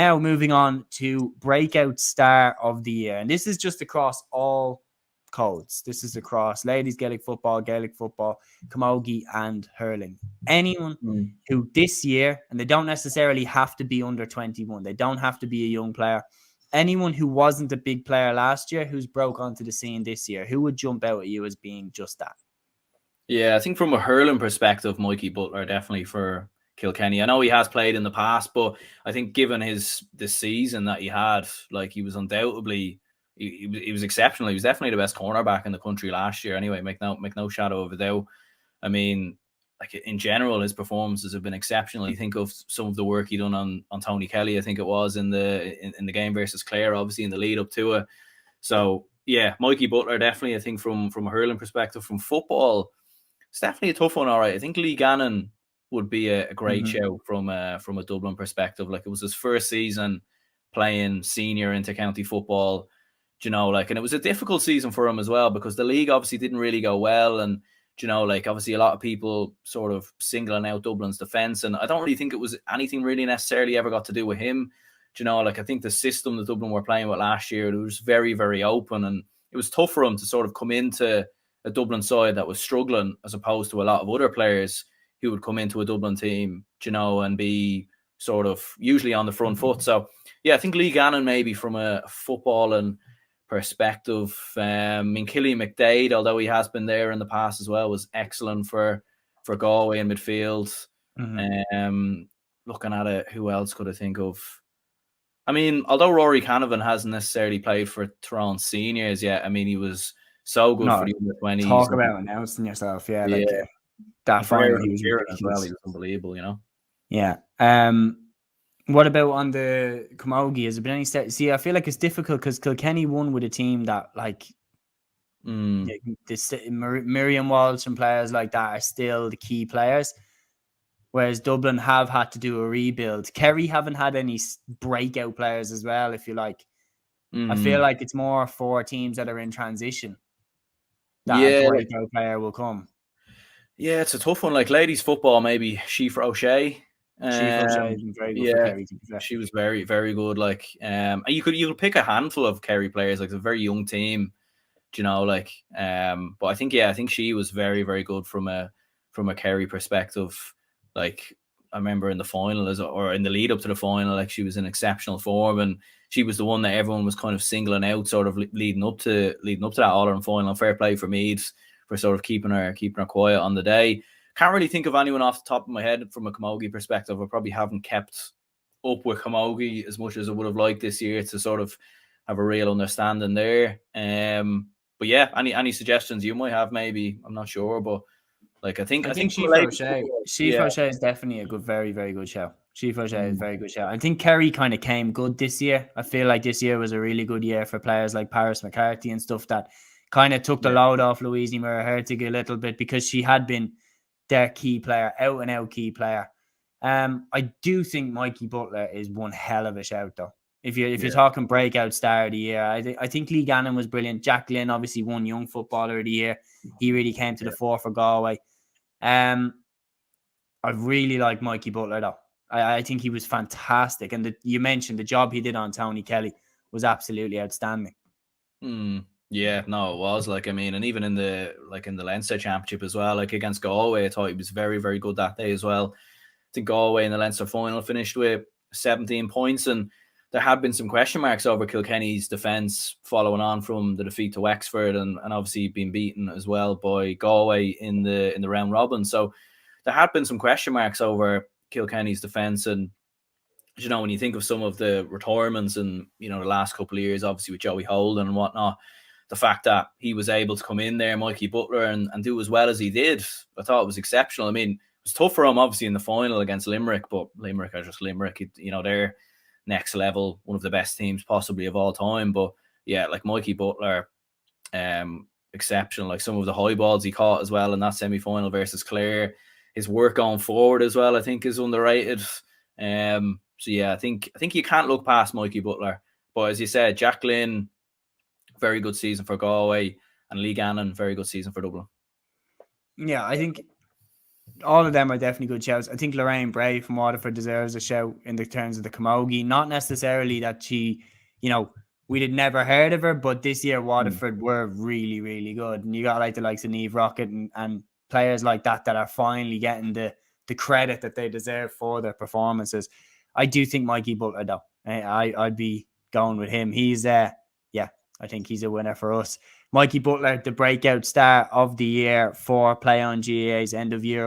Now moving on to breakout star of the year. And this is just across all codes. This is across ladies Gaelic football, camogie and hurling. Anyone who this year, and they don't necessarily have to be under 21, they don't have to be a young player. Anyone who wasn't a big player last year who's broke onto the scene this year, who would jump out at you as being just that? Yeah, I think from a hurling perspective, Mikey Butler definitely for Kilkenny. I know he has played in the past, but I think given the season that he had, like he was undoubtedly he was exceptional. He was definitely the best cornerback in the country last year. Anyway, make no shadow of a doubt. I mean, like in general, his performances have been exceptional. You think of some of the work he done on Tony Kelly, I think it was in the game versus Clare, obviously in the lead up to it. So yeah, Mikey Butler definitely. I think from a hurling perspective, from football, it's definitely a tough one. All right, I think Lee Gannon would be a great show from a Dublin perspective. Like it was his first season playing senior intercounty football, and it was a difficult season for him as well because the league obviously didn't really go well, and obviously a lot of people sort of singling out Dublin's defence, and I don't really think it was anything really necessarily ever got to do with him. I think the system that Dublin were playing with last year, it was very, very open, and it was tough for him to sort of come into a Dublin side that was struggling as opposed to a lot of other players who would come into a Dublin team, and be sort of usually on the front foot. So, yeah, I think Lee Gannon maybe from a footballing perspective. Killian McDade, although he has been there in the past as well, was excellent for Galway in midfield. Looking at it, who else could I think of? I mean, although Rory Canavan hasn't necessarily played for Tyrone Seniors yet, I mean, he was so good for the under-20s. Talk about announcing yourself, yeah. Like that final, he was ridiculous. As well. He was unbelievable, Yeah. What about on the camogie? Has there been any start? See, I feel like it's difficult because Kilkenny won with a team that, like, Miriam Walsh and players like that are still the key players, whereas Dublin have had to do a rebuild. Kerry haven't had any breakout players as well, if you like. I feel like it's more for teams that are in transition that a breakout player will come. Yeah, it's a tough one. Like ladies football, maybe Sheafra O'Shea. O'Shea has been very good for Kerry. She was very, very good. Like, you could pick a handful of Kerry players. Like, it's a very young team, but I think she was very, very good from a Kerry perspective. Like, I remember in the final or in the lead up to the final, like she was in exceptional form, and she was the one that everyone was kind of singling out, sort of leading up to that All-Ireland final. Fair play for Meath for sort of keeping her quiet on the day. Can't really think of anyone off the top of my head from a camogie perspective. I probably haven't kept up with camogie as much as I would have liked this year to sort of have a real understanding there. But yeah, any suggestions you might have? Maybe, I'm not sure, but like I think Sheafra O'Shea is definitely a good, very, very good show. Sheafra O'Shea is a very good show. I think Kerry kind of came good this year. I feel like this year was a really good year for players like Paris McCarthy and stuff that kind of took the load off Louise Murray-Hertig a little bit because she had been their key player, out and out key player. I do think Mikey Butler is one hell of a shout though. If you're talking breakout star of the year, I think Lee Gannon was brilliant. Jack Glynn obviously won Young Footballer of the Year. He really came to the fore for Galway. I really like Mikey Butler though. I think he was fantastic, and you mentioned the job he did on Tony Kelly was absolutely outstanding. Yeah, no, it was. Like, I mean, and even in the Leinster Championship as well, like against Galway, I thought he was very, very good that day as well. I think Galway in the Leinster final finished with 17 points, and there had been some question marks over Kilkenny's defence following on from the defeat to Wexford, and obviously being beaten as well by Galway in the round robin. So there had been some question marks over Kilkenny's defence, and when you think of some of the retirements and the last couple of years, obviously with Joey Holden and whatnot, the fact that he was able to come in there, Mikey Butler, and do as well as he did, I thought it was exceptional. I mean, it was tough for him, obviously, in the final against Limerick, but Limerick are just Limerick. They're next level, one of the best teams possibly of all time. But yeah, like Mikey Butler, exceptional. Like some of the high balls he caught as well in that semi-final versus Clare. His work going forward as well, I think, is underrated. So yeah, I think you can't look past Mikey Butler. But as you said, Jack Glynn, very good season for Galway, and Lee Gannon, very good season for Dublin. Yeah, I think all of them are definitely good shouts. I think Lorraine Bray from Waterford deserves a shout in the terms of the camogie. Not necessarily that she, we'd had never heard of her, but this year Waterford were really, really good. And you got like the likes of Niamh Rocket and players like that are finally getting the credit that they deserve for their performances. I do think Mikey Butler, though. I'd be going with him. He's, I think he's a winner for us. Mikey Butler, the breakout star of the year for Play on GAA's end of year